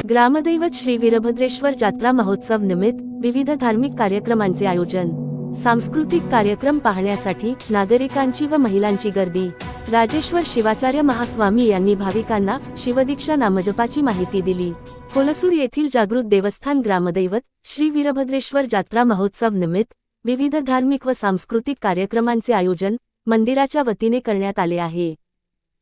ग्रामदैवत श्री वीरभद्रेश्वर जात्रा महोत्सव निमित्त विविध धार्मिक कार्यक्रमांचे आयोजन। सांस्कृतिक कार्यक्रम पाहण्यासाठी नागरिकांची व महिलांची गर्दी। राजेश्वर शिवाचार्य महास्वामी यांनी भाविकांना शिवदीक्षा नामजपाची माहिती दिली। हुलसूर येथील जागृत देवस्थान ग्रामदैवत श्री वीरभद्रेश्वर जात्रा महोत्सव निमित्त विविध धार्मिक व सांस्कृतिक कार्यक्रमांचे आयोजन मंदिराच्या वतीने करण्यात आले आहे।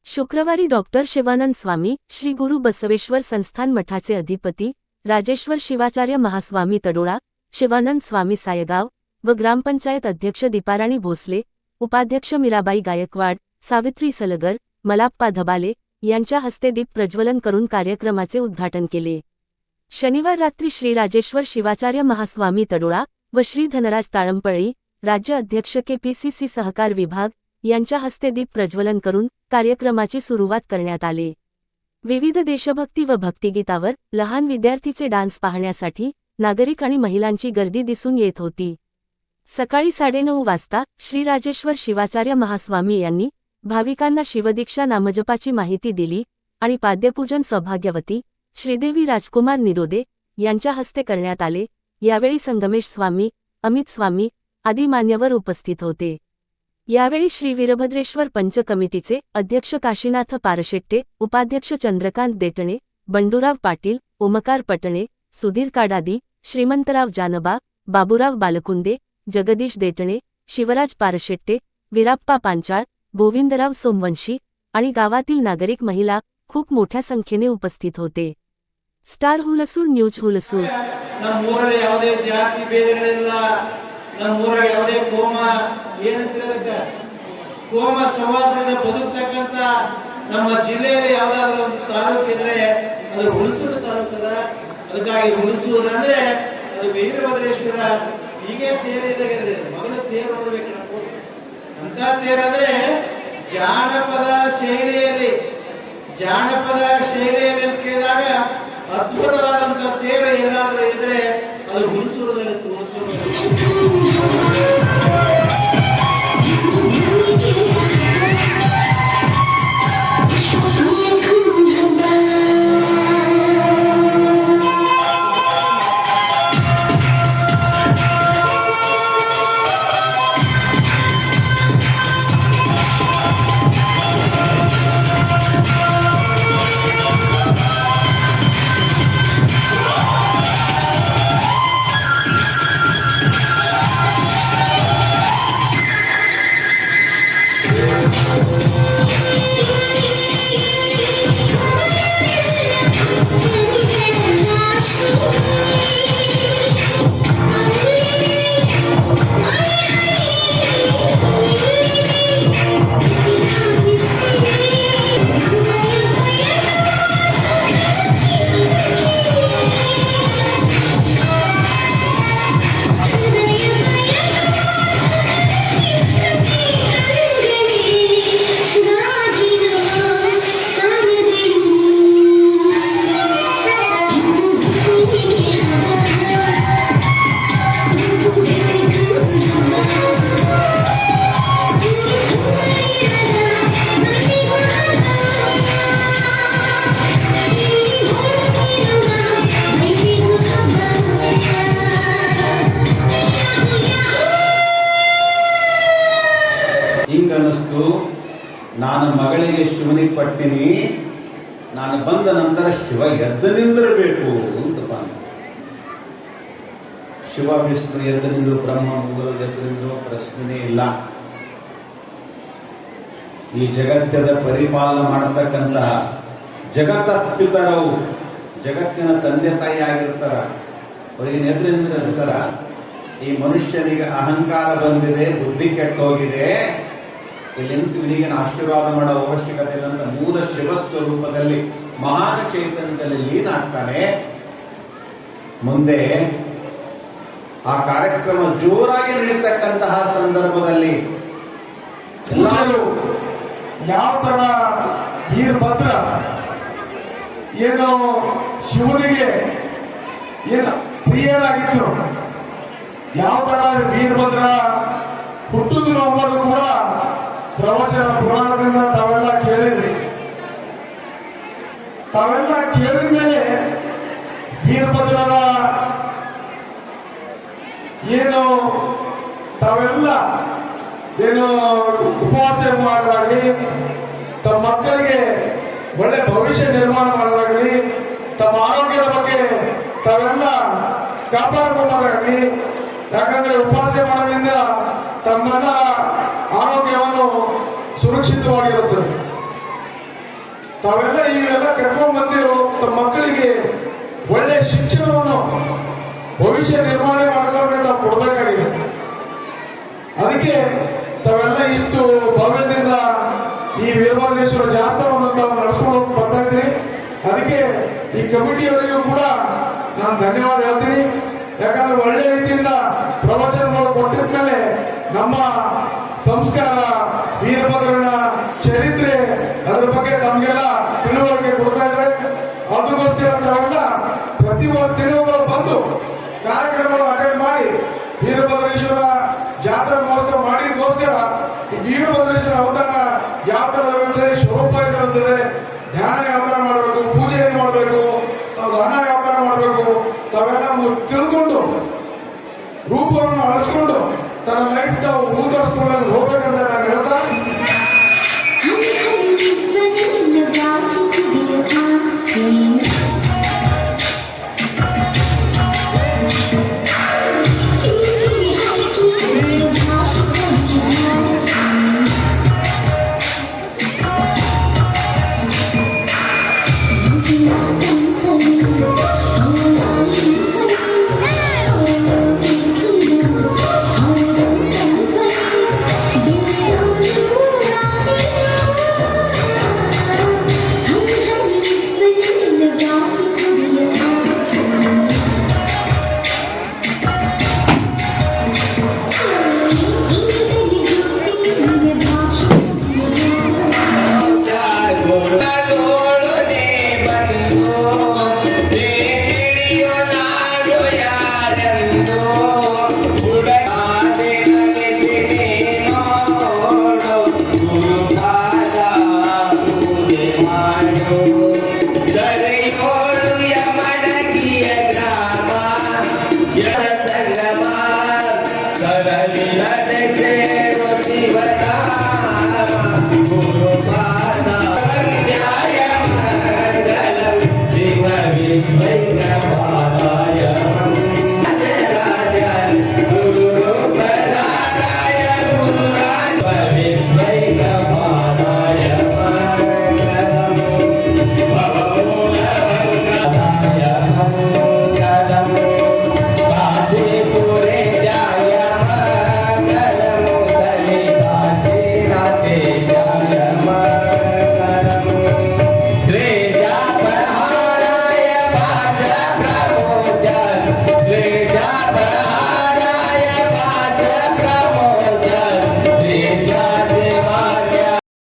शुक्रवारी डॉक्टर शिवानंद स्वामी श्री गुरु बसवेश्वर संस्थान मठाचे अधिपती राजेश्वर शिवाचार्य महास्वामी तडोळा, शिवानंद स्वामी सायगाव व ग्रामपंचायत अध्यक्ष दीपाराणी भोसले, उपाध्यक्ष मीराबाई गायकवाड, सावित्री सलगर, मलाप्पा धबाले यांच्या हस्ते दीप प्रज्वलन करून कार्यक्रमाचे उद्घाटन केले। शनिवार रात्री श्री राजेश्वर शिवाचार्य महास्वामी तडोळा व श्री धनराज ताळंपळी राज्य अध्यक्ष KPCC सहकार विभाग यांच्या हस्ते दीप प्रज्वलन करून कार्यक्रमाची सुरुवात करण्यात आली। विविध देशभक्ती व भक्तिगीतावर लहान विद्यार्थीचे डान्स पाहण्यासाठी नागरिक आणि महिलांची गर्दी दिसून येत होती। सकाळी 9:30 वाजता श्री राजेश्वर शिवाचार्य महास्वामी यांनी भाविकांना शिवदीक्षा नामजपाची माहिती दिली आणि पाद्यपूजन सौभाग्यवती श्रीदेवी राजकुमार निरोदे यांच्या हस्ते करण्यात आले। यावेळी संगमेश स्वामी, अमित स्वामी आदी मान्यवर उपस्थित होते। यावेळी श्री वीरभद्रेश्वर पंच कमिटीचे अध्यक्ष काशीनाथ पारशेट्टे, उपाध्यक्ष चंद्रकांत देटणे, बंडूराव पाटील, ओमकार पटणे, सुधीर काडादी, श्रीमंतराव जानबा, बाबूराव बालकुंदे, जगदीश देटणे, शिवराज पारशेट्टे, वीराप्पा पांचाळ, गोविंदराव सोमवंशी आणि गावातील नागरिक महिला खूप मोठ्या संख्येने उपस्थित होते। Star Hulsoor news Hulsoor. ನಮ್ಮೂರಲ್ಲಿ ಯಾವುದೇ ಜಾತಿ ಭೇದಗಳಿಲ್ಲ, ನಮ್ಮೂರಾಗ ಯಾವುದೇ ಕೋಮ ಏನಂತಿರೋದಕ್ಕ ಕೋಮ ಸೌಹಾರ್ದದಿಂದ ಬದುಕ್ತಕ್ಕಂತ ನಮ್ಮ ಜಿಲ್ಲೆಯಲ್ಲಿ ಯಾವ್ದಾದ್ರು ಒಂದು ತಾಲೂಕು ಇದ್ರೆ ಅದು ಹುಲಸೂರು ತಾಲೂಕದ। ಅದಕ್ಕಾಗಿ ಹುಲಸೂರು ಅಂದ್ರೆ ಅದು ವೀರಭದ್ರೇಶ್ವರ ಹೀಗೆ ತೇರಿದಾಗಿದೆ। ಮೊದಲು ತೇರು ನೋಡ್ಬೇಕು ನಾವು, ಅಂತ ತೇರಂದ್ರೆ ಜಾನಪದ ಶೈಲಿಯಲ್ಲಿ ಅಂತ ಕೇಳಿದಾಗ ಅದ್ಭುತವಾದಂತಹ ತೇರು ಏನಾದರೂ ಇದ್ರೆ ಅದು ಹುಣಸೂರದಲ್ಲಿ ಹಿಂಗನ್ನಿಸ್ತು, ನಾನು ಮಗಳಿಗೆ ಶಿವನಿಗೆ ಪಟ್ಟಿನಿ, ನಾನು ಬಂದ ನಂತರ ಶಿವ ಎದ್ದು ನಿಂದಿರಬೇಕು ಅಂತಪ್ಪ। ಶಿವ ವಿಷ್ಣು ಎದ್ದು ನಿಂದ್ರು, ಬ್ರಹ್ಮ ಮೂಲ ಎದ್ದು ನಿಂದ್ರು ಪ್ರಶ್ನೆ ಇಲ್ಲ। ಈ ಜಗತ್ತದ ಪರಿಪಾಲನೆ ಮಾಡತಕ್ಕಂತಹ ಜಗತ್ತ ಪಿತರವು ಜಗತ್ತಿನ ತಂದೆ ತಾಯಿ ಆಗಿರ್ತಾರ, ಅವರಿಗೆ ಎದ್ದು ನಿಂದಿರ್ತಾರ। ಈ ಮನುಷ್ಯನಿಗೆ ಅಹಂಕಾರ ಬಂದಿದೆ, ಬುದ್ಧಿ ಕೆಟ್ಟೋಗಿದೆ, ಇಲ್ಲಿಂದ ಇವನಿಗೆ ಆಶೀರ್ವಾದ ಮಾಡೋ ಅವಶ್ಯಕತೆ ಇಲ್ಲ ಅಂತ ಮೂಲ ಶಿವಸ್ವರೂಪದಲ್ಲಿ ಮಹಾನ ಚೈತನ್ಯದಲ್ಲಿ ಲೀನ ಆಗ್ತಾನೆ। ಮುಂದೆ ಆ ಕಾರ್ಯಕ್ರಮ ಜೋರಾಗಿ ನಡೀತಕ್ಕಂತಹ ಸಂದರ್ಭದಲ್ಲಿ ಎಲ್ಲರೂ ಯಾವ ತರ ವೀರಭದ್ರ ಏನು ಶಿವನಿಗೆ ಏನು ಪ್ರಿಯರಾಗಿದ್ರು, ಯಾವ ತರ ವೀರಭದ್ರ ಹುಟ್ಟುದಿನ ಒಬ್ಬರು ಕೂಡ ಪ್ರವಚನ ಪುರಾಣದಿಂದ ತಾವೆಲ್ಲ ಕೇಳಿದ್ರಿ। ತಾವೆಲ್ಲ ಕೇಳಿದ ಮೇಲೆ ವೀರಭದ್ರರ ಏನು ತಾವೆಲ್ಲ ಏನು ಉಪವಾಸ ಮಾಡೋದಾಗಲಿ, ತಮ್ಮ ಮಕ್ಕಳಿಗೆ ಒಳ್ಳೆ ಭವಿಷ್ಯ ನಿರ್ಮಾಣ ಮಾಡೋದಾಗಲಿ, ತಮ್ಮ ಆರೋಗ್ಯದ ಬಗ್ಗೆ ತಾವೆಲ್ಲ ಕಾಪಾಡ್ಕೊಳ್ಳೋದಾಗಲಿ. ಯಾಕಂದ್ರೆ ಉಪವಾಸ ಮಾಡೋದ್ರಿಂದ ತಮ್ಮೆಲ್ಲ ಆರೋಗ್ಯವನ್ನು ಸುರಕ್ಷಿತವಾಗಿರುತ್ತದೆ. ತಾವೆಲ್ಲ ಈಗೆಲ್ಲ ಕರ್ಕೊಂಡು ಬಂದಿರೋ ತಮ್ಮ ಮಕ್ಕಳಿಗೆ ಒಳ್ಳೆ ಶಿಕ್ಷಣವನ್ನು ಭವಿಷ್ಯ ನಿರ್ಮಾಣ ಮಾಡೋದಕ್ಕೆ ನಾವು ಕೊಡಬೇಕಾಗಿದೆ. ಅದಕ್ಕೆ ತಾವೆಲ್ಲ ಇಷ್ಟು ಭವ್ಯದಿಂದ ಈ ವೀರಭದ್ರೇಶ್ವರ ಜಾತ್ರೆಯನ್ನು ತಾವು ನಡೆಸ್ಕೊಂಡು ಹೋಗಿ ಬರ್ತಾ ಇದ್ದೀರಿ. ಅದಕ್ಕೆ ಈ ಕಮಿಟಿಯವರಿಗೂ ಕೂಡ ನಾನು ಧನ್ಯವಾದ ಹೇಳ್ತೀನಿ. ಯಾಕಂದ್ರೆ ಒಳ್ಳೆ ರೀತಿಯಿಂದ ಪ್ರವಚನಗಳು ಕೊಟ್ಟಿದ ಮೇಲೆ ನಮ್ಮ ಸಂಸ್ಕಾರ, ವೀರಭದ್ರನ ಚರಿತ್ರೆ, ಅದ್ರ ಬಗ್ಗೆ ತಮಗೆಲ್ಲ ತಿಳುವಳಿಕೆ ಕೊಡ್ತಾ ಇದ್ದಾರೆ. ಅದಕ್ಕೋಸ್ಕರ ತಾವೆಲ್ಲ ಪ್ರತಿ ಒಂದು ದಿನಗಳು ಬಂದು ಕಾರ್ಯಕ್ರಮಗಳು ಅಟೆಂಡ್ ಮಾಡಿ ವೀರಭದ್ರೇಶ್ವರ ಜಾತ್ರಾ ಮಹೋತ್ಸವ ಮಾಡಿದಕ್ಕೋಸ್ಕರ ವೀರಭದ್ರೇಶ್ವರ ಅವತಾರ ಯಾವ ತರ ಇರುತ್ತದೆ, ಸ್ವರೂಪ ಇರುತ್ತದೆ, ಧ್ಯಾನ ಯಾವ ತರ ಮಾಡಬೇಕು, ಪೂಜೆ ಏನು ಮಾಡಬೇಕು, ನಾವು ದಾನ ಯಾವ ತರ ಮಾಡಬೇಕು, ತಾವೆಲ್ಲ ತಿಳ್ಕೊಂಡು ರೂಪವನ್ನು ಅಳಿಸ್ಕೊಂಡು ತನ್ನ ಲೈಫ್ ತಾವು ಮುಂದುವರಿಸ್ಕೊಂಡು ಹೋಗ್ಬೇಕಂತ ನಾನು ಹೇಳ್ತಾ Go